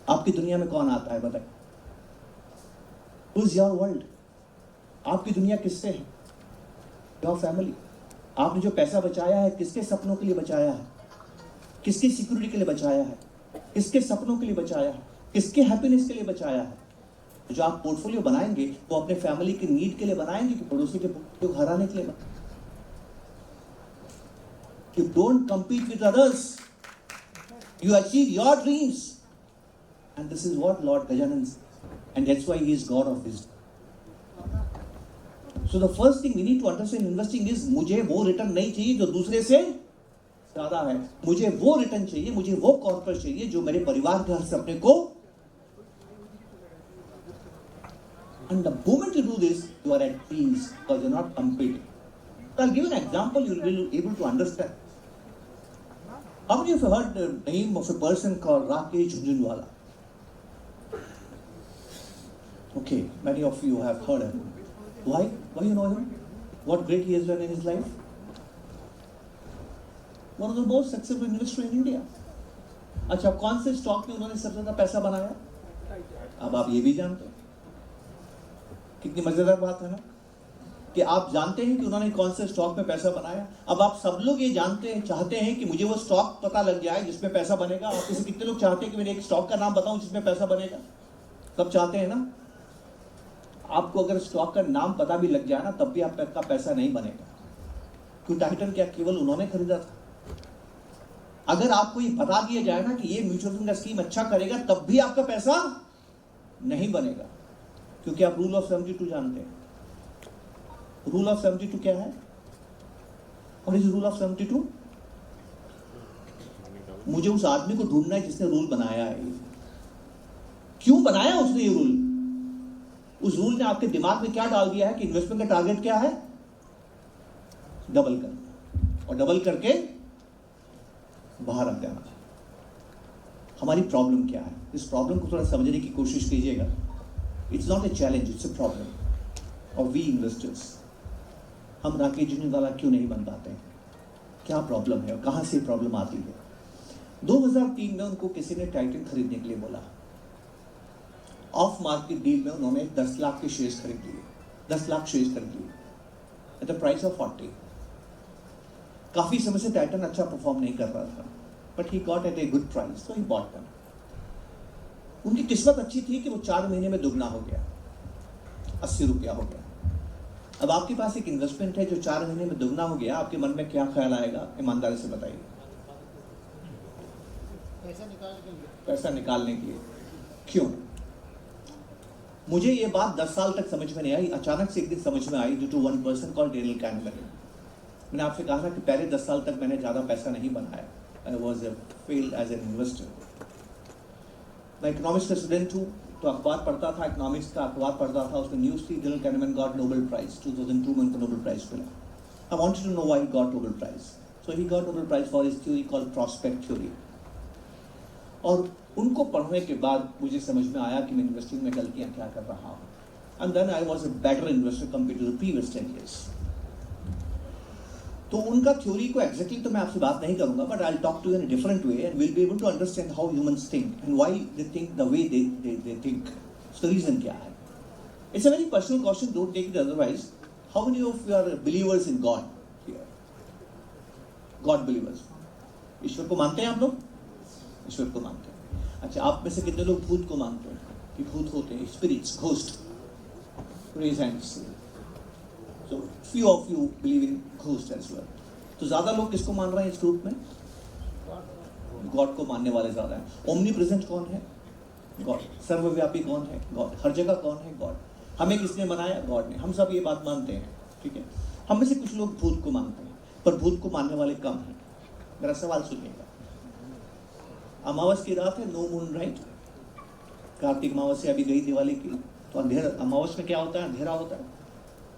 आपकी दुनिया में कौन आता है बताइए? Who is your world? आपकी दुनिया किससे है? Your family. आपने जो पैसा बचाया है किसके सपनों के लिए बचाया है? किसकी सिक्योरिटी के लिए बचाया है? किसके सपनों के लिए बचाया है? किसके हैप्पीनेस के लिए बचाया है? जो आप पोर्टफोलियो बनाएंगे वो अपने फैमिली की नीड के लिए बनाएंगे कि पड़ोसी के पोर्टफोलियो को हराने के लिए बनाएंगे? You don't compete with others. You achieve your dreams. And this is what Lord Gajanan says. And that's why he is God of wisdom. So the first thing we need to understand in investing is मुझे वो return नहीं चाहिए जो दूसरे से ज्यादा है. मुझे वो रिटर्न चाहिए, मुझे वो कॉर्पोरेट चाहिए जो मेरे परिवार के हर सपने को. And the moment you do this, you are at peace because you're not competing. So I'll give an example you will be able to understand. How many of you heard the name of a person called Rakesh Jhunjhunwala? Okay, many of you have heard him. Why? Why you know him? What great he has done in his life? One of the most successful investors in India. अच्छा, कौन से stock में उन्होंने सबसे ज्यादा पैसा बनाया? अब आप ये भी जानते हैं. कितनी मजेदार बात है ना कि आप जानते हैं कि उन्होंने कौन से स्टॉक में पैसा बनाया. अब आप सब लोग ये जानते हैं, चाहते हैं कि मुझे वो स्टॉक पता लग जाए जिसमें पैसा बनेगा. आप किसी कितने लोग चाहते हैं कि मैंने एक स्टॉक का नाम बताऊं जिसमें पैसा बनेगा? सब चाहते हैं ना. आपको अगर स्टॉक का नाम पता भी लग जाए ना तब भी आपका पैसा नहीं बनेगा. क्यों? टाइटन क्या केवल उन्होंने खरीदा था? अगर आपको ये बता दिया जाए ना कि ये म्यूचुअल फंड का स्कीम अच्छा करेगा तब भी आपका पैसा नहीं बनेगा. क्योंकि आप रूल ऑफ 72 जानते हैं. रूल ऑफ 72 क्या है? और इस रूल ऑफ 72 मुझे उस आदमी को ढूंढना है जिसने रूल बनाया है. क्यों बनाया उसने ये रूल? उस रूल ने आपके दिमाग में क्या डाल दिया है कि इन्वेस्टमेंट का टारगेट क्या है? डबल करना, और डबल करके बाहर आ जाना. हमारी प्रॉब्लम क्या है? इस प्रॉब्लम को थोड़ा समझने की कोशिश कीजिएगा. It's not a challenge, it's a problem of we investors. हम राकेश झुंझुनवाला क्यों नहीं बन पाते हैं? क्या प्रॉब्लम है और कहां से प्रॉब्लम आती है? 2003 में उनको किसी ने टाइटन खरीदने के लिए बोला. ऑफ मार्केट डील में उन्होंने 10 लाख के शेयर्स खरीद लिए. 10 लाख शेयर्स खरीद लिए एट द प्राइस ऑफ 40. काफी समय से टाइटन अच्छा परफॉर्म नहीं कर रहा था, but he got at a good price, so he bought them. उनकी किस्मत अच्छी थी कि वो 4 महीने में दुगना हो गया, 80 रुपया हो गया. अब आपके पास एक इन्वेस्टमेंट है जो 4 महीने में दुगना हो गया. आपके मन में क्या ख्याल आएगा? ईमानदारी से बताइए. पैसा निकालने के लिए. क्यों? मुझे ये बात 10 साल तक समझ में नहीं आई. अचानक से एक दिन समझ में आई, due to one person called Daniel Kahneman. मैंने आपसे कहा था कि पहले 10 साल तक मैंने ज़्यादा पैसा नहीं बनाया. I was failed as an investor. मैं इकोनॉमिक्स का स्टूडेंट हूँ तो अखबार पढ़ता था, इकोनॉमिक्स का अखबार पढ़ता था. उसमें न्यूज़ थी, Daniel Kahneman got Nobel prize. 2002 में उनको नोबेल प्राइज मिला. I wanted to know why he got Nobel prize. So he got Nobel prize for his theory called prospect theory. और उनको पढ़ने के बाद मुझे समझ में आया कि मैं इन्वेस्टिंग में गलतियां क्या कर रहा हूँ. And then I was a better investor compare to the previous 10 years. तो उनका थ्योरी को एग्जैक्टली तो मैं आपसे बात नहीं करूंगा, but I will talk to in a different way and will be able to understand how humans think and why they think the way they think. So reason क्या है? It's a very personal question, don't take it otherwise. How many of you are believers in God here? God believers. ईश्वर को मानते हैं आप लोग? ईश्वर को मानते हैं. अच्छा, आप में से कितने लोग भूत को मानते हैं कि भूत होते हैं, spirits, ghost? Raise hands. So few of you believe in ghost as well. तो ज्यादा लोग किसको मान रहे हैं इस ग्रुप में? गॉड को मानने वाले ज्यादा हैं. ओमनी प्रेजेंट कौन है? गॉड. सर्वव्यापी कौन है? गॉड. हर जगह कौन है? गॉड. हमें किसने बनाया? गॉड ने. हम सब ये बात मानते हैं, ठीक है. हम में से कुछ लोग भूत को मानते हैं, पर भूत को मानने वाले कम हैं. मेरा सवाल सुनिएगा. अमावस की रात है, नो मून, राइट? कार्तिक अमावस्या अभी गई दिवाली की, तो अंधेरा. अमावस में क्या होता है? अंधेरा होता है.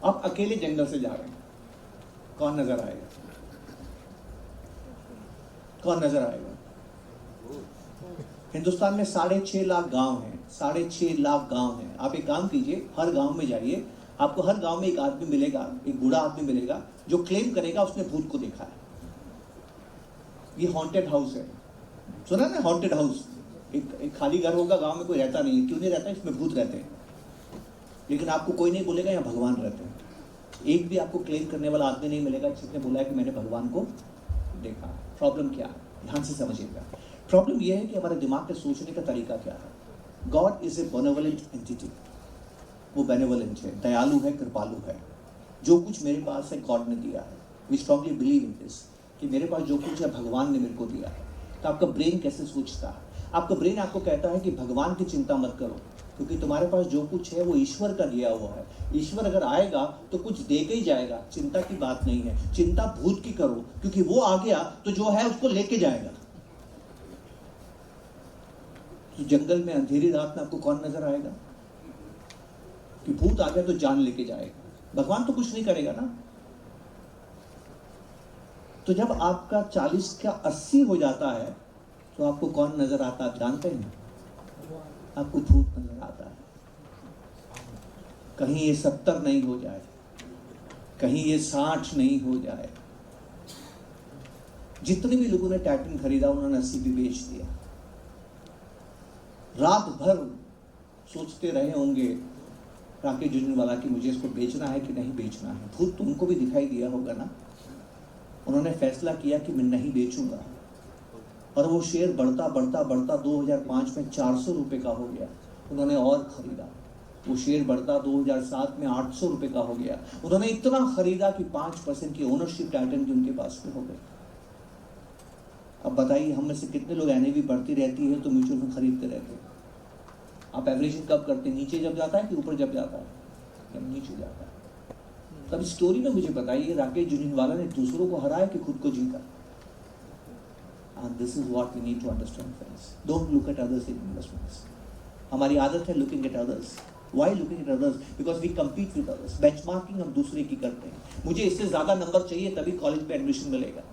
आप अकेले जंगल से जा रहे हैं, कौन नजर आएगा? कौन नजर आएगा? हिंदुस्तान में 6.5 लाख गांव हैं. 6.5 लाख गांव हैं. आप एक काम कीजिए, हर गांव में जाइए. आपको हर गांव में एक आदमी मिलेगा, एक बूढ़ा आदमी मिलेगा जो क्लेम करेगा उसने भूत को देखा है. ये हॉन्टेड हाउस है. सुना ना, हॉन्टेड हाउस, एक खाली घर होगा, गांव में कोई रहता नहीं है, क्यों नहीं रहता? इसमें भूत रहते हैं। लेकिन आपको कोई नहीं बोलेगा यहाँ भगवान रहते हैं। एक भी आपको क्लेम करने वाला आदमी नहीं मिलेगा जिसने बोला है कि मैंने भगवान को देखा। प्रॉब्लम क्या है, ध्यान से समझिएगा। प्रॉब्लम यह है कि हमारे दिमाग के सोचने का तरीका क्या है। God is a benevolent entity, वो बेनेवोलेंट है, दयालु है, कृपालु है। जो कुछ मेरे पास है गॉड ने दिया है। We strongly believe in this कि मेरे पास जो कुछ है भगवान ने मेरे को दिया है। तो आपका ब्रेन कैसे सोचता है? आपका ब्रेन आपको कहता है कि भगवान की चिंता मत करो, क्योंकि तुम्हारे पास जो कुछ है वो ईश्वर का दिया हुआ है। ईश्वर अगर आएगा तो कुछ दे के ही जाएगा, चिंता की बात नहीं है। चिंता भूत की करो, क्योंकि वो आ गया तो जो है उसको लेके जाएगा। तो जंगल में अंधेरी रात में आपको कौन नजर आएगा? कि भूत आ गया तो जान लेके जाएगा। भगवान तो कुछ नहीं करेगा ना। तो जब आपका 40 का 80 हो जाता है तो आपको कौन नजर आता है जानते हैं? आपको भूत नजर आता है। कहीं ये 70 नहीं हो जाए, कहीं ये 60 नहीं हो जाए। जितने भी लोगों ने टाइटन खरीदा उन्होंने 80 भी बेच दिया। रात भर सोचते रहे होंगे राकेश झुनझुनवाला कि मुझे इसको बेचना है कि नहीं बेचना है। भूत तो उनको भी दिखाई दिया होगा ना। उन्होंने फैसला किया कि मैं नहीं बेचूंगा, और वो शेयर बढ़ता बढ़ता बढ़ता 2005 में 400 रुपए का हो गया। उन्होंने और खरीदा, वो शेयर बढ़ता 2007 में 800 रुपए का हो गया। उन्होंने इतना खरीदा कि 5% की ओनरशिप टाइटन की उनके पास में हो गई। अब बताइए हम में से कितने लोग एनएवी बढ़ती रहती है तो म्यूचुअल फंड खरीदते रहते हैं? आप एवरेजिंग कब करते हैं? नीचे जब जाता है कि ऊपर जब जाता है? जब नीचे जाता है। तब स्टोरी में मुझे बताइए राकेश झुनझुनवाला ने दूसरों को हराया कि खुद को जीता? And this is what we need to understand, friends. Don't look at others in investments. हमारी आदत है looking at others. Why looking at others? Because we compete with others. Benchmarking हम दूसरे की करते हैं। मुझे इससे ज़्यादा नंबर चाहिए तभी कॉलेज में एडमिशन मिलेगा।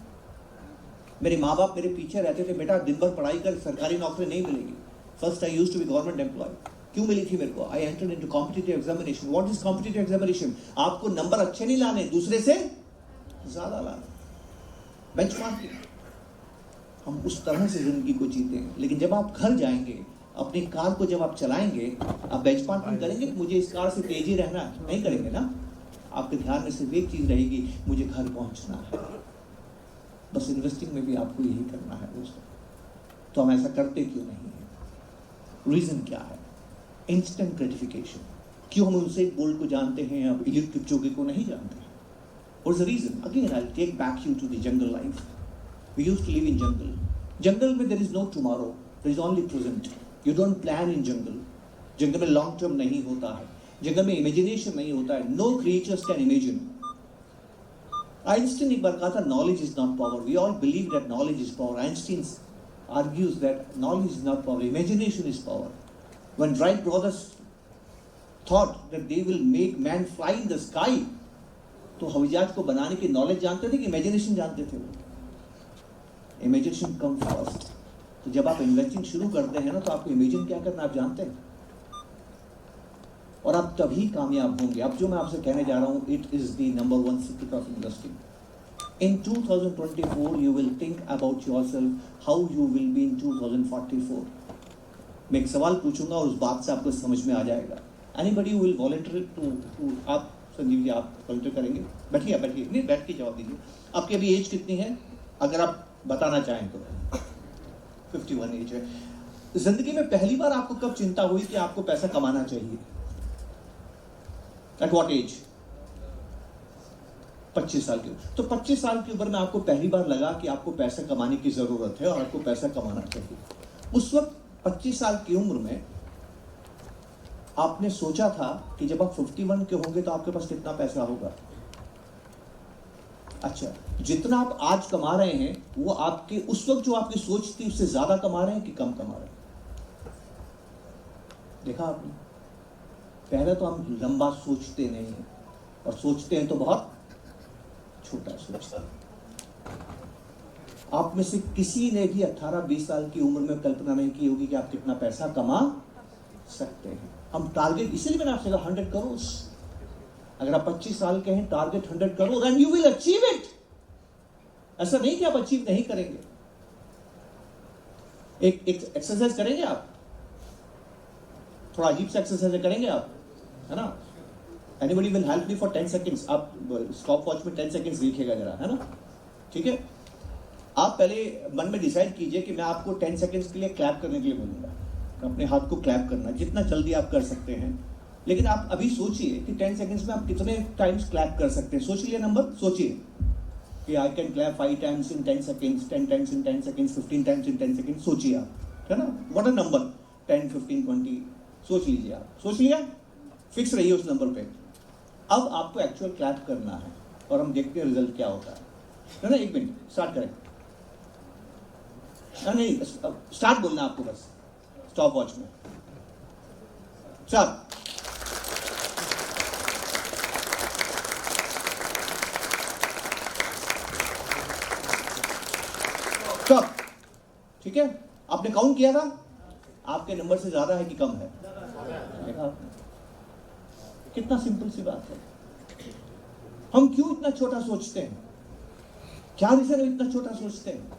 मेरे माँ बाप मेरे पीछे रहते थे, बेटा दिन भर पढ़ाई कर, सरकारी नौकरी नहीं मिलेगी। First I used to be government employee. क्यों मिली थी मेरे को? I entered into competitive examination. What is competitive examination? आपको नंबर अच्छे नहीं लाने, दूसरे से ज़्यादा लाने। बेंचमार्किंग। हम उस तरह से जिंदगी को जीते हैं। लेकिन जब आप घर जाएंगे, अपनी कार को जब आप चलाएंगे, आप बेंचमार्किंग करेंगे कि मुझे इस कार से तेजी रहना है? नहीं करेंगे ना। आपके ध्यान में सिर्फ एक चीज रहेगी, मुझे घर पहुंचना है। बस इन्वेस्टिंग में भी आपको यही करना है दोस्तों। तो हम ऐसा करते क्यों नहीं है? रीजन क्या है? Instant gratification. क्यों हम उनसे बोल्ट को जानते हैं, अब एलियट किपचोगे को नहीं जानते? What is the reason? Again I will take back you to the jungle life. We used to live in jungle. Jungle में there is no tomorrow. There is only present. You don't plan in jungle. जंगल में long term नहीं होता है। जंगल में imagination नहीं होता है। No creatures can imagine. Einstein एक बार कहा था knowledge is not power. We all believe that knowledge is power. Einstein argues that knowledge is not power. Imagination is power. When Wright brothers thought that they will make man fly in the sky, तो हवाई जहाज को बनाने की knowledge जानते थे कि imagination जानते थे वो? Imagination come first. तो जब आप इन्वेस्टिंग शुरू करते हैं ना तो आपको इमेजिन क्या करना आप जानते हैं, और आप तभी कामयाब होंगे। अब जो मैं आपसे कहने जा रहा हूं, it is the number 1 secret of investing. In 2024 you will think about yourself how you will be in 2044। मैं एक सवाल पूछूंगा और उस बात से आपको समझ में आ जाएगा। एनीबडी विल वॉलंटियर टू आप संजीव जी आप वॉलंटियर करेंगे? बैठिए बैठिए, नहीं बैठ के जवाब दीजिए। आपकी अभी एज कितनी है अगर आप बताना चाहें तो? 51 एज है। जिंदगी में पहली बार आपको कब चिंता हुई कि आपको पैसा कमाना चाहिए? At what as? 25 साल की। तो 25 साल की उम्र में आपको पहली बार लगा कि आपको पैसा कमाने की जरूरत है और आपको पैसा कमाना चाहिए। उस वक्त 25 साल की उम्र में आपने सोचा था कि जब आप 51 के होंगे तो आपके पास कितना पैसा होगा? अच्छा, जितना आप आज कमा रहे हैं वो आपके उस वक्त जो आपकी सोच थी उससे ज्यादा कमा रहे हैं कि कम कमा रहे हैं? देखा आपने? पहले तो हम लंबा सोचते नहीं हैं, और सोचते हैं तो बहुत छोटा सोचते हैं। आप में से किसी ने भी 18-20 साल की उम्र में कल्पना नहीं की होगी कि आप कितना पैसा कमा सकते हैं। हम टारगेट, इसीलिए मैंने आपसे कहा 100 करोड़। अगर आप 25 साल के हैं, target 100 crore and you will achieve it. ऐसा नहीं कि आप अचीव नहीं करेंगे। एक एक्सरसाइज करेंगे आप, थोड़ा अजीब सा एक्सरसाइज करेंगे आप, है ना? Anybody will help me for 10 seconds. आप स्टॉप वॉच में 10 सेकेंड्स देखिएगा जरा, है ना? ठीक है, आप पहले मन में डिसाइड कीजिए कि मैं आपको 10 सेकेंड्स के लिए क्लैप करने के लिए बोलूंगा. अपने हाथ को क्लैप करना जितना जल्दी आप कर सकते हैं, लेकिन आप अभी सोचिए कि 10 सेकेंड्स में आप कितने टाइम्स क्लैप कर सकते हैं. सोच लिए नंबर, सोचिए कि I can clap 5 times in 10 seconds, 10 times in 10 seconds, 15 times in 10 seconds. सोचिए आप, है ना? What a number, 10, 15, 20. सोच लीजिए आप. सोच लिया? फिक्स रहिए उस नंबर पे. अब आपको एक्चुअल क्लैप करना है और हम देखते हैं रिजल्ट क्या होता है ना? 1 मिनट, स्टार्ट करें. नहीं, स्टार्ट बोलना आपको बस स्टॉप वॉच में. स्टार्ट. स्टॉप. ठीक है, आपने काउंट किया था, आपके नंबर से ज्यादा है कि कम है? देखा आपने? कितना सिंपल सी बात है. हम क्यों इतना छोटा सोचते हैं? क्या रीजन है इतना छोटा सोचते हैं?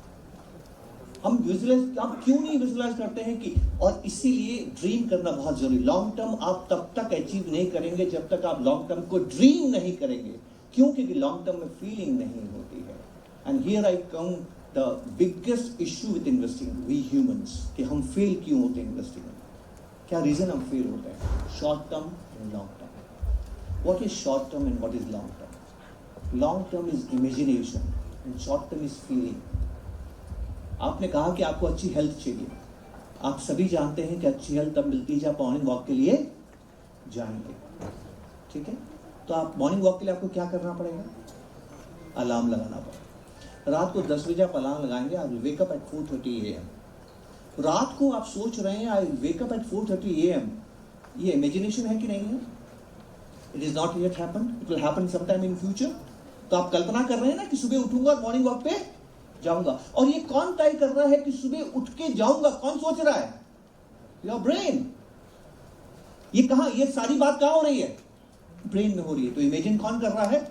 हम क्यों नहीं विजुअलाइज करते हैं कि, और इसीलिए ड्रीम करना बहुत जरूरी. लॉन्ग टर्म आप तब तक अचीव नहीं करेंगे जब तक आप लॉन्ग टर्म को ड्रीम नहीं करेंगे. क्यों? क्योंकि लॉन्ग टर्म में फीलिंग नहीं होती है. And here I come the biggest issue with investing, we humans, कि हम फेल क्यों होते हैं इन्वेस्टिंग में. क्या रीजन हम फेल होते हैं? Short term and long term. What is short term and what is long term? Long term is imagination and short term is feeling. आपने कहा कि आपको अच्छी हेल्थ चाहिए. आप सभी जानते हैं कि अच्छी हेल्थ तब मिलती है जब मॉर्निंग वॉक के लिए जाएंगे. ठीक है, तो आप मॉर्निंग वॉक के लिए आपको क्या करना पड़ेगा? अलार्म लगाना पड़ेगा. रात को 10 बजे आप अलार्म लगाएंगे. I will wake up at 4:30 AM. रात को आप सोच रहे हैं I will wake up at 4:30 AM. ये इमेजिनेशन है कि नहीं है? It is not yet happened, it will happen some time in future. तो आप कल्पना कर रहे हैं ना कि सुबह उठूंगा और मॉर्निंग वॉक पे जाऊंगा. और ये कौन तय कर रहा है कि सुबह उठ के जाऊंगा? कौन सोच रहा है? Your brain. ये कहां, ये सारी बात कहां हो रही है? ब्रेन में हो रही है. तो इमेजिन कौन कर रहा है?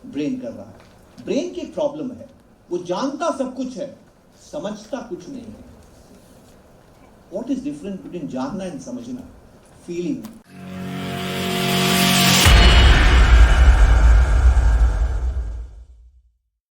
ब्रेन कर रहा है. ब्रेन की एक प्रॉब्लम है, वो जानता सब कुछ है, समझता कुछ नहीं है. व्हाट इज डिफरेंस बिटवीन जानना एंड समझना? फीलिंग.